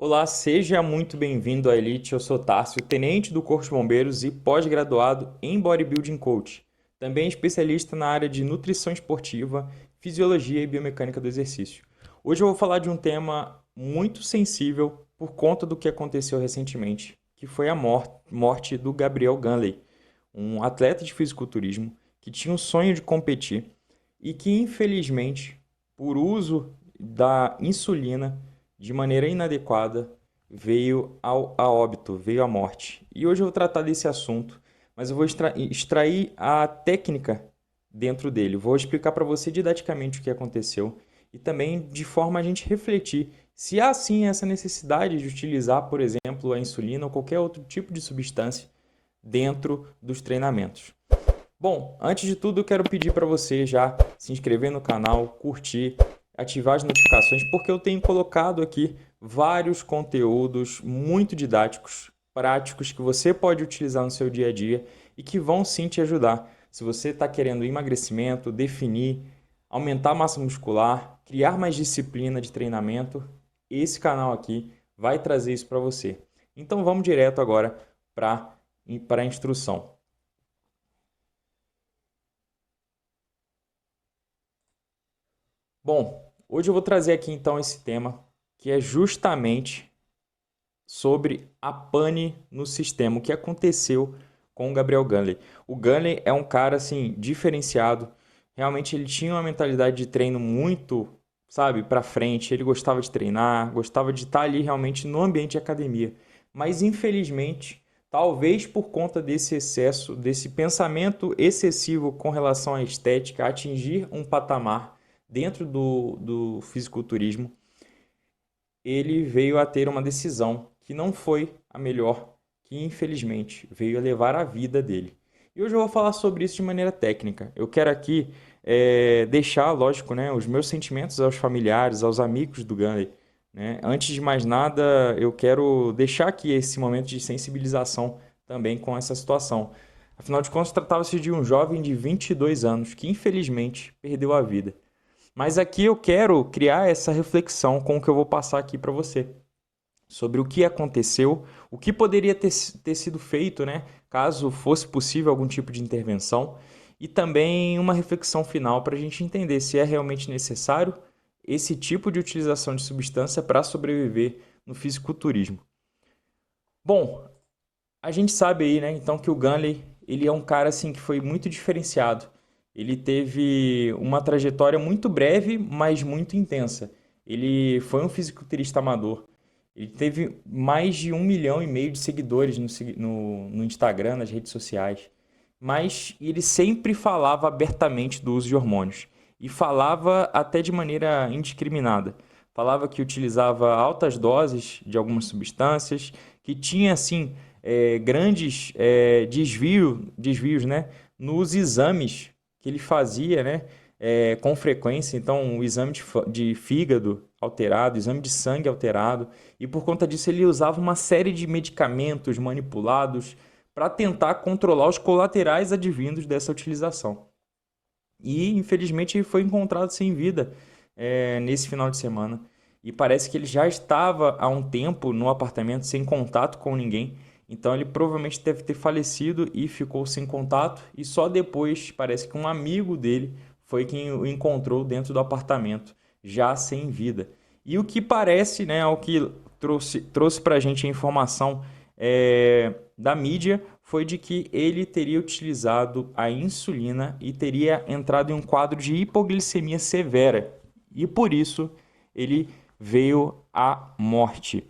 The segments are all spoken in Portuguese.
Olá, seja muito bem-vindo à Elite. Eu sou Tárcio, tenente do Corpo de Bombeiros e pós-graduado em Bodybuilding Coach. Também especialista na área de nutrição esportiva, fisiologia e biomecânica do exercício. Hoje eu vou falar de um tema muito sensível por conta do que aconteceu recentemente, que foi a morte do Gabriel Ganley, um atleta de fisiculturismo que tinha o sonho de competir e que, infelizmente, por uso da insulina de maneira inadequada, veio a óbito, veio à morte. E hoje eu vou tratar desse assunto, mas eu vou extrair a técnica dentro dele. Vou explicar para você didaticamente o que aconteceu e também de forma a gente refletir se há sim essa necessidade de utilizar, por exemplo, a insulina ou qualquer outro tipo de substância dentro dos treinamentos. Bom, antes de tudo, eu quero pedir para você já se inscrever no canal, curtir, ativar as notificações, porque eu tenho colocado aqui vários conteúdos muito didáticos, práticos, que você pode utilizar no seu dia a dia e que vão sim te ajudar. Se você está querendo emagrecimento, definir, aumentar a massa muscular, criar mais disciplina de treinamento, esse canal aqui vai trazer isso para você. Então vamos direto agora para a instrução. Bom, hoje eu vou trazer aqui então esse tema que é justamente sobre a pane no sistema, o que aconteceu com o Gabriel Ganley. O Ganley é um cara assim diferenciado, realmente ele tinha uma mentalidade de treino muito, sabe, para frente, ele gostava de treinar, gostava de estar ali realmente no ambiente de academia. Mas infelizmente, talvez por conta desse excesso, desse pensamento excessivo com relação à estética, atingir um patamar dentro do fisiculturismo, ele veio a ter uma decisão que não foi a melhor, que infelizmente veio a levar a vida dele. E hoje eu vou falar sobre isso de maneira técnica. Eu quero aqui deixar, lógico, né, os meus sentimentos aos familiares, aos amigos do Ganley. Né? Antes de mais nada, eu quero deixar aqui esse momento de sensibilização também com essa situação. Afinal de contas, tratava-se de um jovem de 22 anos que infelizmente perdeu a vida. Mas aqui eu quero criar essa reflexão com o que eu vou passar aqui para você, sobre o que aconteceu, o que poderia ter sido feito, né, caso fosse possível algum tipo de intervenção, e também uma reflexão final para a gente entender se é realmente necessário esse tipo de utilização de substância para sobreviver no fisiculturismo. Bom, a gente sabe aí, né, então que o Ganley, ele é um cara assim que foi muito diferenciado. Ele teve uma trajetória muito breve, mas muito intensa. Ele foi um fisiculturista amador. Ele teve mais de 1,5 milhão de seguidores no Instagram, nas redes sociais. Mas ele sempre falava abertamente do uso de hormônios. E falava até de maneira indiscriminada. Falava que utilizava altas doses de algumas substâncias, que tinha, assim, grandes desvios, né, nos exames que ele fazia, né, com frequência. Então, o exame de fígado alterado, exame de sangue alterado, e por conta disso ele usava uma série de medicamentos manipulados para tentar controlar os colaterais advindos dessa utilização. E, infelizmente, ele foi encontrado sem vida nesse final de semana. E parece que ele já estava há um tempo no apartamento sem contato com ninguém. Então ele provavelmente deve ter falecido e ficou sem contato. E só depois parece que um amigo dele foi quem o encontrou dentro do apartamento, já sem vida. E o que parece, né, o que trouxe para a gente a informação da mídia foi de que ele teria utilizado a insulina e teria entrado em um quadro de hipoglicemia severa. E por isso ele veio à morte.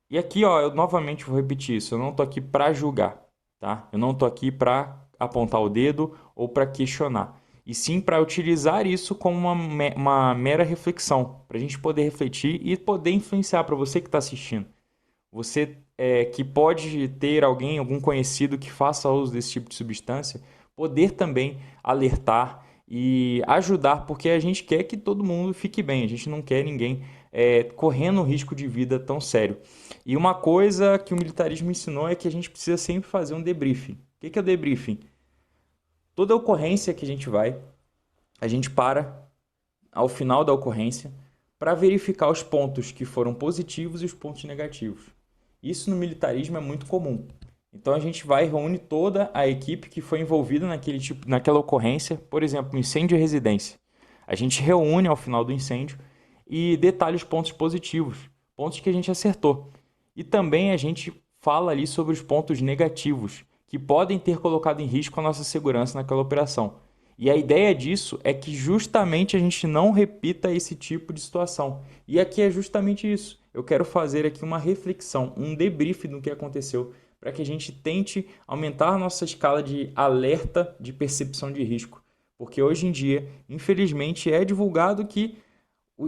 E aqui, ó, eu novamente vou repetir isso, eu não tô aqui para julgar, tá? Eu não tô aqui para apontar o dedo ou para questionar, e sim para utilizar isso como uma mera reflexão, para a gente poder refletir e poder influenciar para você que está assistindo. Você que pode ter alguém, algum conhecido que faça uso desse tipo de substância, poder também alertar e ajudar, porque a gente quer que todo mundo fique bem, a gente não quer ninguém correndo risco de vida tão sério. E uma coisa que o militarismo ensinou é que a gente precisa sempre fazer um debriefing. O que é o debriefing? Toda ocorrência que a gente vai, a gente para ao final da ocorrência para verificar os pontos que foram positivos e os pontos negativos. Isso no militarismo é muito comum. Então a gente vai e reúne toda a equipe que foi envolvida naquela ocorrência, por exemplo, um incêndio de residência. A gente reúne ao final do incêndio e detalha os pontos positivos, pontos que a gente acertou. E também a gente fala ali sobre os pontos negativos, que podem ter colocado em risco a nossa segurança naquela operação. E a ideia disso é que justamente a gente não repita esse tipo de situação. E aqui é justamente isso. Eu quero fazer aqui uma reflexão, um debrief do que aconteceu, para que a gente tente aumentar a nossa escala de alerta de percepção de risco. Porque hoje em dia, infelizmente, é divulgado que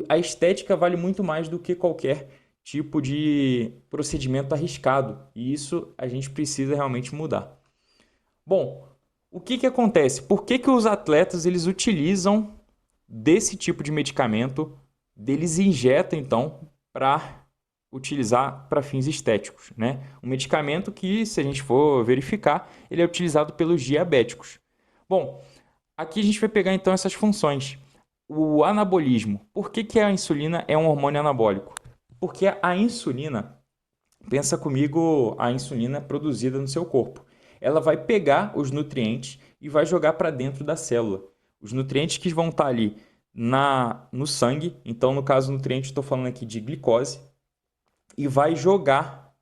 a estética vale muito mais do que qualquer tipo de procedimento arriscado. E isso a gente precisa realmente mudar. Bom, o que acontece? Por que os atletas eles utilizam desse tipo de medicamento? Eles injetam, então, para utilizar para fins estéticos, né? Um medicamento que, se a gente for verificar, ele é utilizado pelos diabéticos. Bom, aqui a gente vai pegar, então, essas funções. O anabolismo. Por que a insulina é um hormônio anabólico? Porque a insulina, pensa comigo, a insulina produzida no seu corpo. Ela vai pegar os nutrientes e vai jogar para dentro da célula. Os nutrientes que vão estar ali no sangue, então no caso nutriente estou falando aqui de glicose, e vai jogar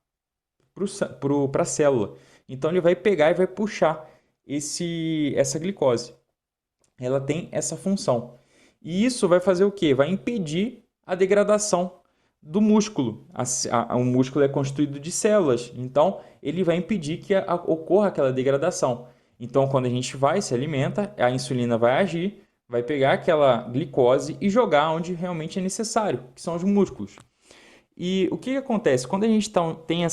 para a célula. Então ele vai pegar e vai puxar essa glicose. Ela tem essa função. E isso vai fazer o quê? Vai impedir a degradação do músculo. O músculo é constituído de células, então ele vai impedir que ocorra aquela degradação. Então, quando a gente vai se alimenta, a insulina vai agir, vai pegar aquela glicose e jogar onde realmente é necessário, que são os músculos. E o que acontece? Quando a gente tem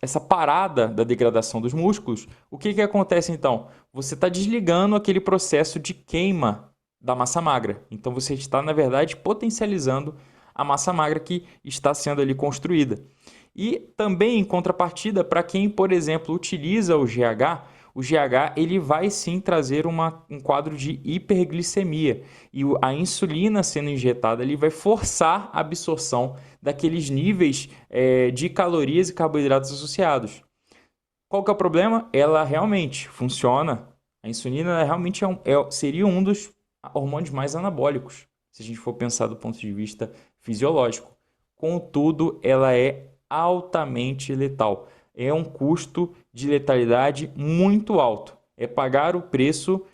essa parada da degradação dos músculos, o que acontece então? Você está desligando aquele processo de queima da massa magra. Então você está, na verdade, potencializando a massa magra que está sendo ali construída. E também, em contrapartida, para quem, por exemplo, utiliza o GH ele vai sim trazer um quadro de hiperglicemia. E a insulina sendo injetada ali vai forçar a absorção daqueles níveis de calorias e carboidratos associados. Qual que é o problema? Ela realmente funciona. A insulina realmente seria um dos hormônios mais anabólicos, se a gente for pensar do ponto de vista fisiológico. Contudo, ela é altamente letal. É um custo de letalidade muito alto. É pagar o preço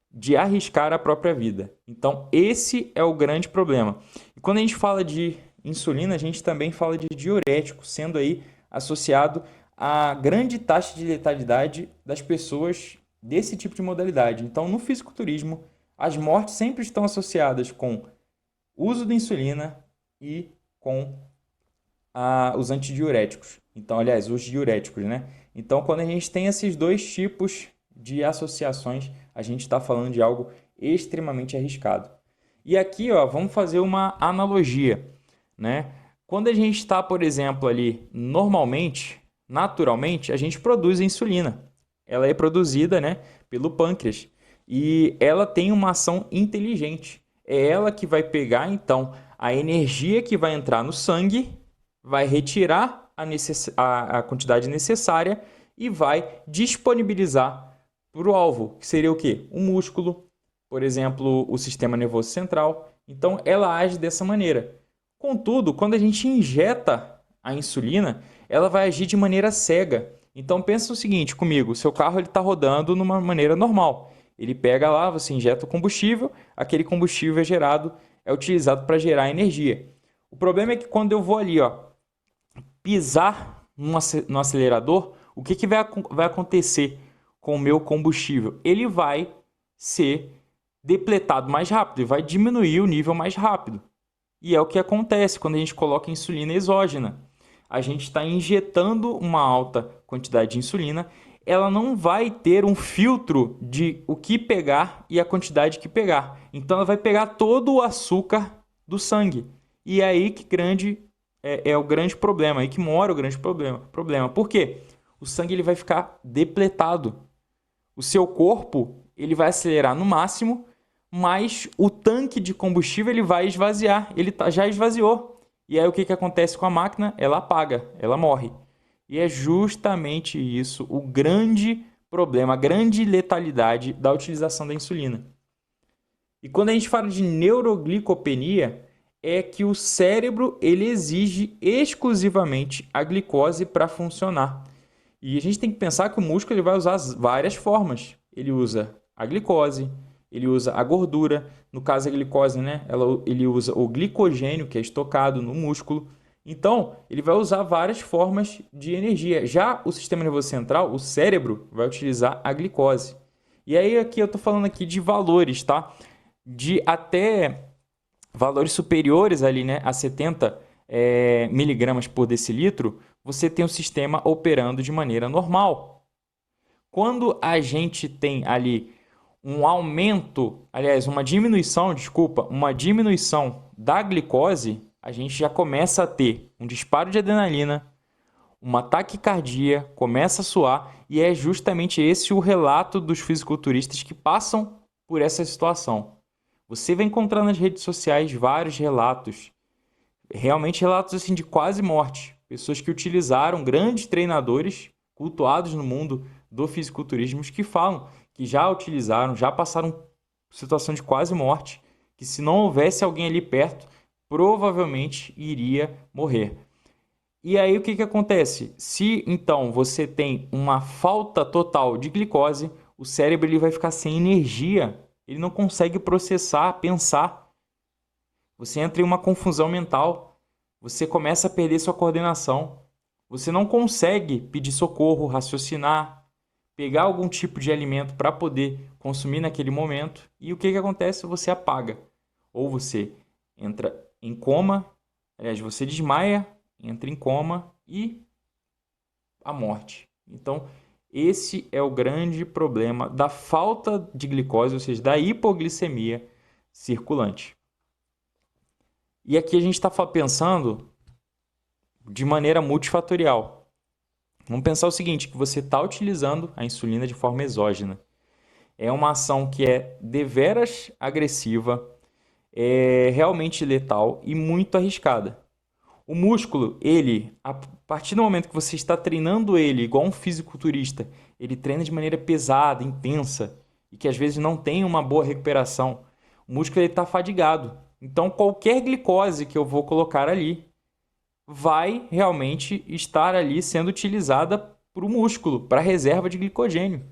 de arriscar a própria vida. Então, esse é o grande problema. E quando a gente fala de insulina, a gente também fala de diurético, sendo aí associado à grande taxa de letalidade das pessoas desse tipo de modalidade. Então, no fisiculturismo, as mortes sempre estão associadas com uso de insulina e com os antidiuréticos. Então, aliás, os diuréticos, né? Então, quando a gente tem esses dois tipos de associações, a gente está falando de algo extremamente arriscado. E aqui, ó, vamos fazer uma analogia, né? Quando a gente está, por exemplo, ali normalmente, naturalmente, a gente produz a insulina. Ela é produzida, né, pelo pâncreas e ela tem uma ação inteligente. É ela que vai pegar, então, a energia que vai entrar no sangue, vai retirar a quantidade necessária e vai disponibilizar para o alvo, que seria o quê? O músculo, por exemplo, o sistema nervoso central. Então, ela age dessa maneira. Contudo, quando a gente injeta a insulina, ela vai agir de maneira cega. Então, pensa o seguinte comigo, seu carro está rodando de uma maneira normal. Ele pega lá, você injeta o combustível, aquele combustível é utilizado para gerar energia. O problema é que quando eu vou ali, ó, pisar no acelerador, o que vai acontecer com o meu combustível? Ele vai ser depletado mais rápido e vai diminuir o nível mais rápido. E é o que acontece quando a gente coloca insulina exógena. A gente está injetando uma alta quantidade de insulina, ela não vai ter um filtro de o que pegar e a quantidade que pegar. Então ela vai pegar todo o açúcar do sangue. E é aí que é o grande problema, aí que mora o grande problema. Por quê? O sangue ele vai ficar depletado. O seu corpo ele vai acelerar no máximo, mas o tanque de combustível ele vai esvaziar, já esvaziou. E aí o que, que acontece com a máquina? Ela apaga, ela morre. E é justamente isso o grande problema, a grande letalidade da utilização da insulina. E quando a gente fala de neuroglicopenia, é que o cérebro ele exige exclusivamente a glicose para funcionar. E a gente tem que pensar que o músculo ele vai usar várias formas. Ele usa a glicose, ele usa a gordura, no caso a glicose, né? Ele usa o glicogênio, que é estocado no músculo. Então, ele vai usar várias formas de energia. Já o sistema nervoso central, o cérebro, vai utilizar a glicose. E aí aqui eu estou falando aqui de valores, tá? De até valores superiores ali, né, a 70 miligramas por decilitro, você tem o sistema operando de maneira normal. Quando a gente tem ali um aumento, aliás, uma diminuição da glicose, a gente já começa a ter um disparo de adrenalina, uma taquicardia, começa a suar, e é justamente esse o relato dos fisiculturistas que passam por essa situação. Você vai encontrar nas redes sociais vários relatos, realmente relatos assim de quase morte. Pessoas que utilizaram, grandes treinadores cultuados no mundo do fisiculturismo, que falam que já utilizaram, já passaram situação de quase morte, que se não houvesse alguém ali perto, provavelmente iria morrer. E aí o que acontece? Se então você tem uma falta total de glicose, o cérebro ele vai ficar sem energia, ele não consegue processar, pensar. Você entra em uma confusão mental, você começa a perder sua coordenação, você não consegue pedir socorro, raciocinar, pegar algum tipo de alimento para poder consumir naquele momento. E o que acontece? Você apaga. Ou você entra em coma, aliás, você desmaia, entra em coma e a morte. Então, esse é o grande problema da falta de glicose, ou seja, da hipoglicemia circulante. E aqui a gente está pensando de maneira multifatorial. Vamos pensar o seguinte, que você está utilizando a insulina de forma exógena. É uma ação que é deveras agressiva, é realmente letal e muito arriscada. O músculo, a partir do momento que você está treinando ele igual um fisiculturista, ele treina de maneira pesada, intensa, e que às vezes não tem uma boa recuperação. O músculo está fadigado. Então, qualquer glicose que eu vou colocar ali vai realmente estar ali sendo utilizada para o músculo, para a reserva de glicogênio.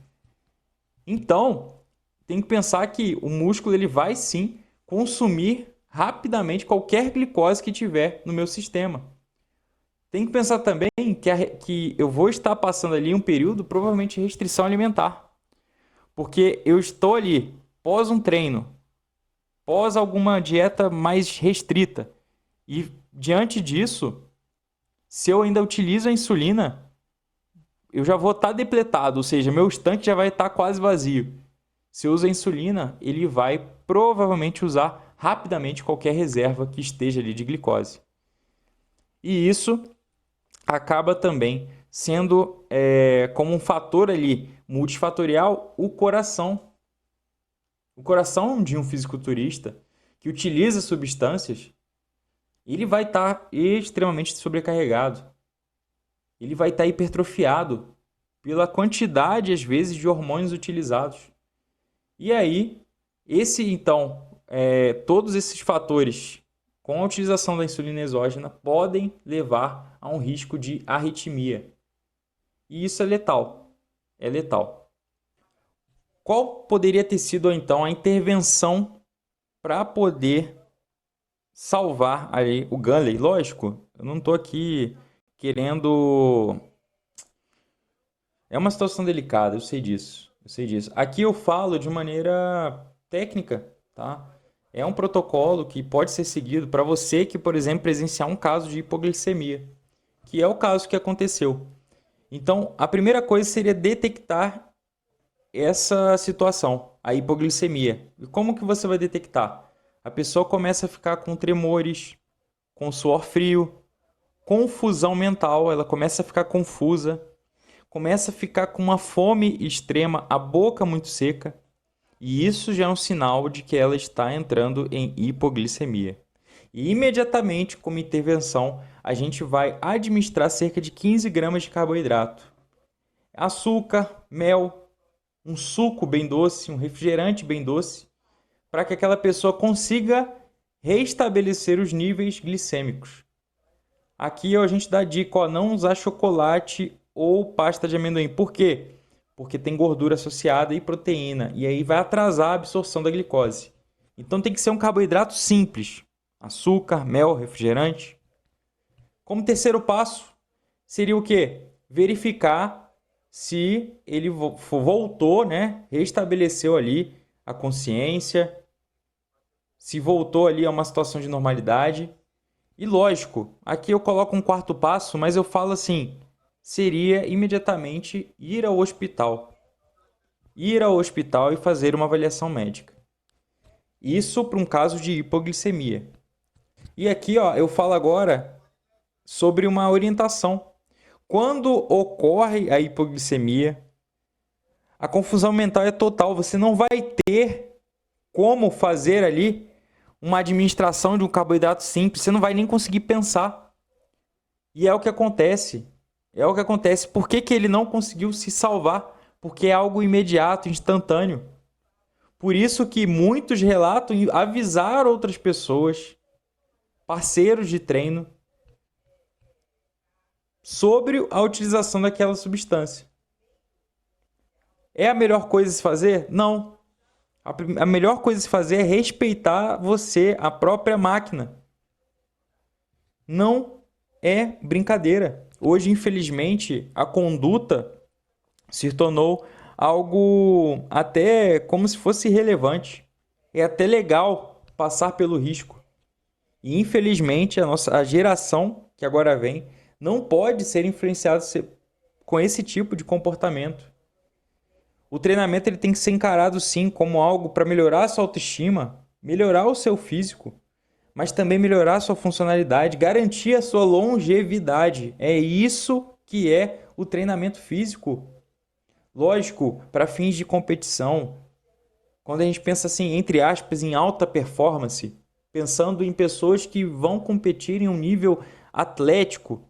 Então, tem que pensar que o músculo ele vai sim consumir rapidamente qualquer glicose que tiver no meu sistema. Tem que pensar também que eu vou estar passando ali um período provavelmente de restrição alimentar. Porque eu estou ali pós um treino, pós alguma dieta mais restrita. E diante disso, se eu ainda utilizo a insulina, eu já vou estar depletado, ou seja, meu estanque já vai estar quase vazio. Se eu uso a insulina, ele vai provavelmente usar rapidamente qualquer reserva que esteja ali de glicose. E isso acaba também sendo como um fator ali multifatorial o coração. O coração de um fisiculturista que utiliza substâncias, ele vai estar extremamente sobrecarregado. Ele vai estar hipertrofiado pela quantidade, às vezes, de hormônios utilizados. E aí, todos esses fatores com a utilização da insulina exógena podem levar a um risco de arritmia. E isso é letal. É letal. Qual poderia ter sido, então, a intervenção para poder salvar ali o Gunley? Lógico, eu não estou aqui querendo... É uma situação delicada, eu sei disso. Aqui eu falo de maneira técnica, tá? É um protocolo que pode ser seguido para você que, por exemplo, presenciar um caso de hipoglicemia, que é o caso que aconteceu. Então, a primeira coisa seria detectar essa situação, a hipoglicemia. E como que você vai detectar? A pessoa começa a ficar com tremores, com suor frio, confusão mental, ela começa a ficar confusa, começa a ficar com uma fome extrema, a boca muito seca. E isso já é um sinal de que ela está entrando em hipoglicemia. E imediatamente, como intervenção, a gente vai administrar cerca de 15 gramas de carboidrato. Açúcar, mel, um suco bem doce, um refrigerante bem doce, para que aquela pessoa consiga restabelecer os níveis glicêmicos. Aqui a gente dá a dica, ó, não usar chocolate ou pasta de amendoim. Por quê? Porque tem gordura associada e proteína, e aí vai atrasar a absorção da glicose. Então tem que ser um carboidrato simples. Açúcar, mel, refrigerante. Como terceiro passo, seria o quê? Verificar se ele voltou, né? Restabeleceu ali a consciência, se voltou ali a uma situação de normalidade. E lógico, aqui eu coloco um quarto passo, mas eu falo assim, seria imediatamente ir ao hospital. Ir ao hospital e fazer uma avaliação médica. Isso para um caso de hipoglicemia. E aqui, ó, eu falo agora sobre uma orientação. Quando ocorre a hipoglicemia, a confusão mental é total. Você não vai ter como fazer ali uma administração de um carboidrato simples. Você não vai nem conseguir pensar. E é o que acontece. É o que acontece. Por que ele não conseguiu se salvar? Porque é algo imediato, instantâneo. Por isso que muitos relatam avisar outras pessoas, parceiros de treino, sobre a utilização daquela substância. É a melhor coisa a se fazer? Não. A melhor coisa a se fazer é respeitar você, a própria máquina. Não é brincadeira. Hoje, infelizmente, a conduta se tornou algo até como se fosse irrelevante. É até legal passar pelo risco. E, infelizmente, a geração que agora vem não pode ser influenciada com esse tipo de comportamento. O treinamento ele tem que ser encarado, sim, como algo para melhorar a sua autoestima, melhorar o seu físico, mas também melhorar a sua funcionalidade, garantir a sua longevidade. É isso que é o treinamento físico. Lógico, para fins de competição, quando a gente pensa assim, entre aspas, em alta performance, pensando em pessoas que vão competir em um nível atlético,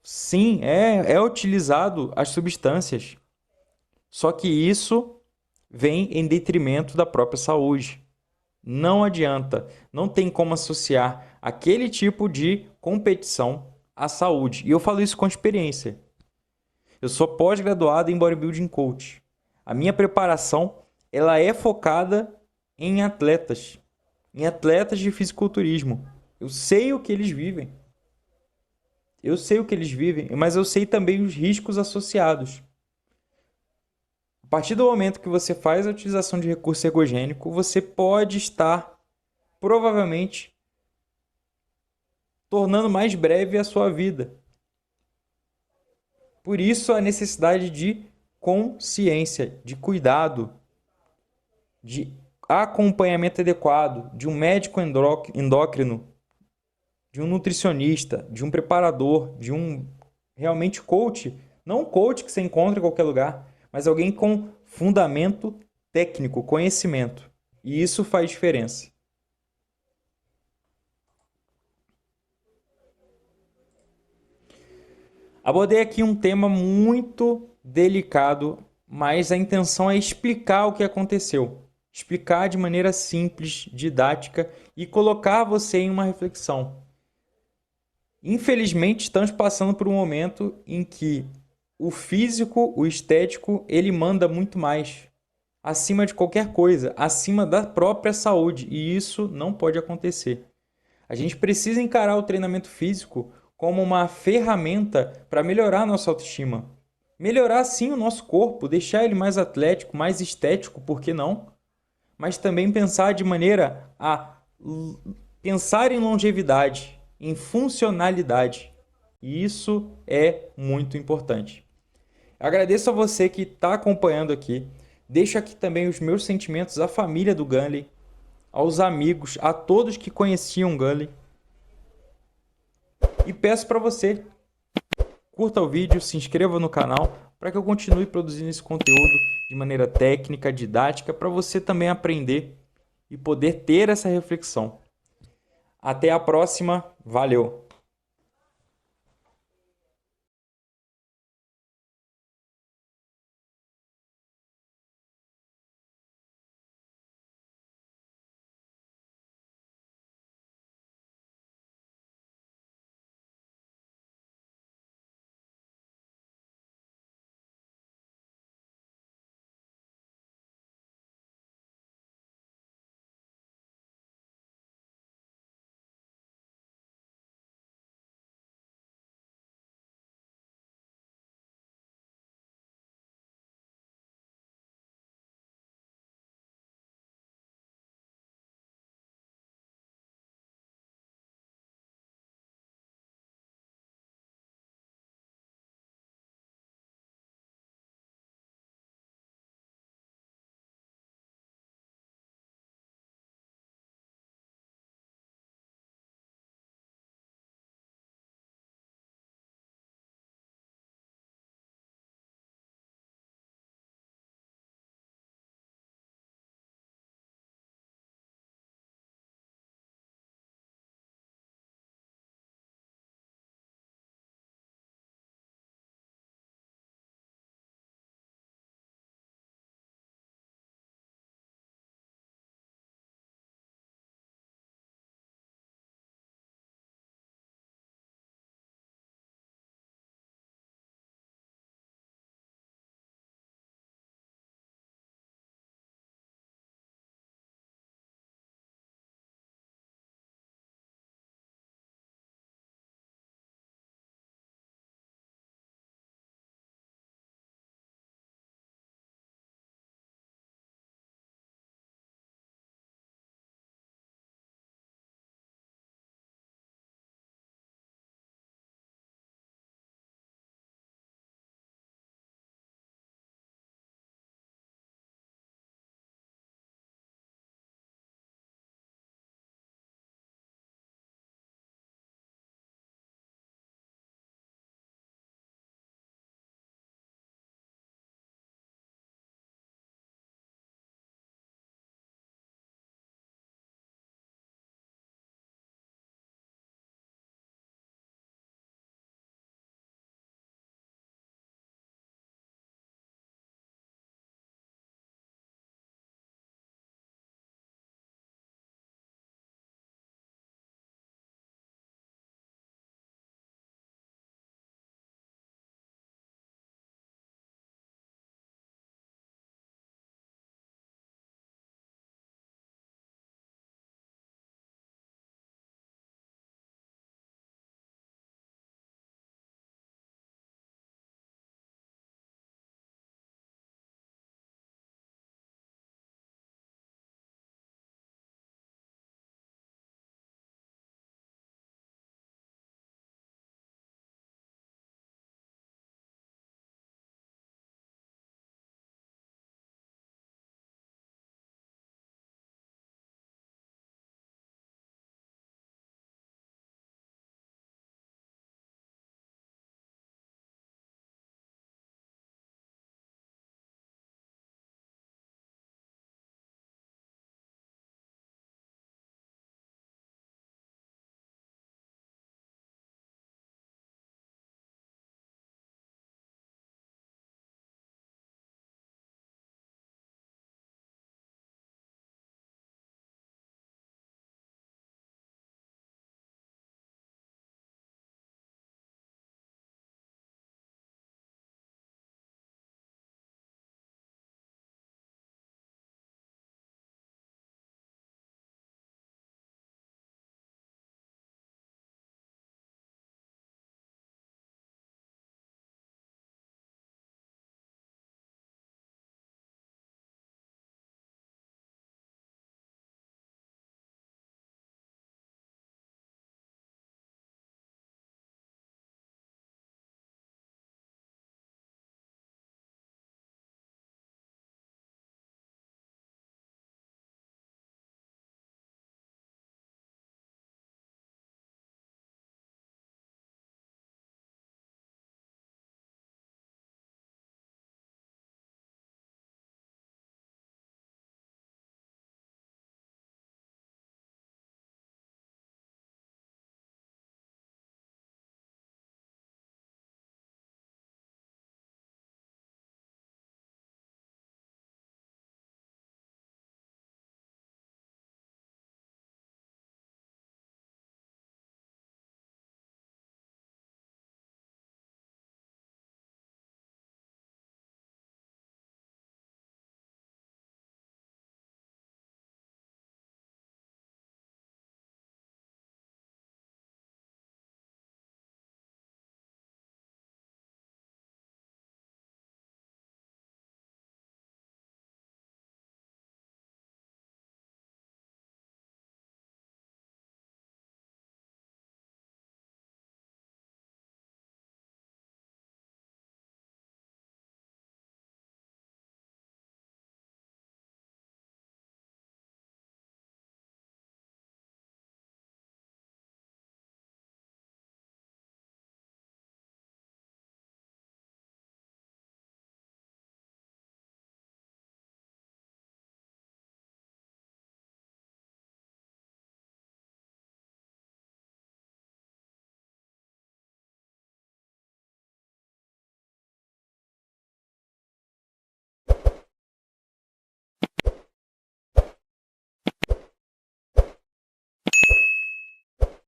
sim, é utilizado as substâncias. Só que isso vem em detrimento da própria saúde. Não adianta, não tem como associar aquele tipo de competição à saúde. E eu falo isso com experiência. Eu sou pós-graduado em Bodybuilding Coach. A minha preparação ela é focada em atletas de fisiculturismo. Eu sei o que eles vivem. Eu sei o que eles vivem, mas eu sei também os riscos associados. A partir do momento que você faz a utilização de recurso ergogênico, você pode estar, provavelmente, tornando mais breve a sua vida. Por isso, a necessidade de consciência, de cuidado, de acompanhamento adequado, de um médico endócrino, de um nutricionista, de um preparador, de um realmente coach. Não um coach que você encontra em qualquer lugar, mas alguém com fundamento técnico, conhecimento. E isso faz diferença. Abordei aqui um tema muito delicado, mas a intenção é explicar o que aconteceu. Explicar de maneira simples, didática e colocar você em uma reflexão. Infelizmente, estamos passando por um momento em que o físico, o estético, ele manda muito mais. Acima de qualquer coisa, acima da própria saúde. E isso não pode acontecer. A gente precisa encarar o treinamento físico como uma ferramenta para melhorar a nossa autoestima. Melhorar sim o nosso corpo, deixar ele mais atlético, mais estético, por que não? Mas também pensar de maneira a pensar em longevidade, em funcionalidade. E isso é muito importante. Agradeço a você que está acompanhando aqui. Deixo aqui também os meus sentimentos à família do Ganley, aos amigos, a todos que conheciam o Ganley. E peço para você, curta o vídeo, se inscreva no canal para que eu continue produzindo esse conteúdo de maneira técnica, didática, para você também aprender e poder ter essa reflexão. Até a próxima, valeu!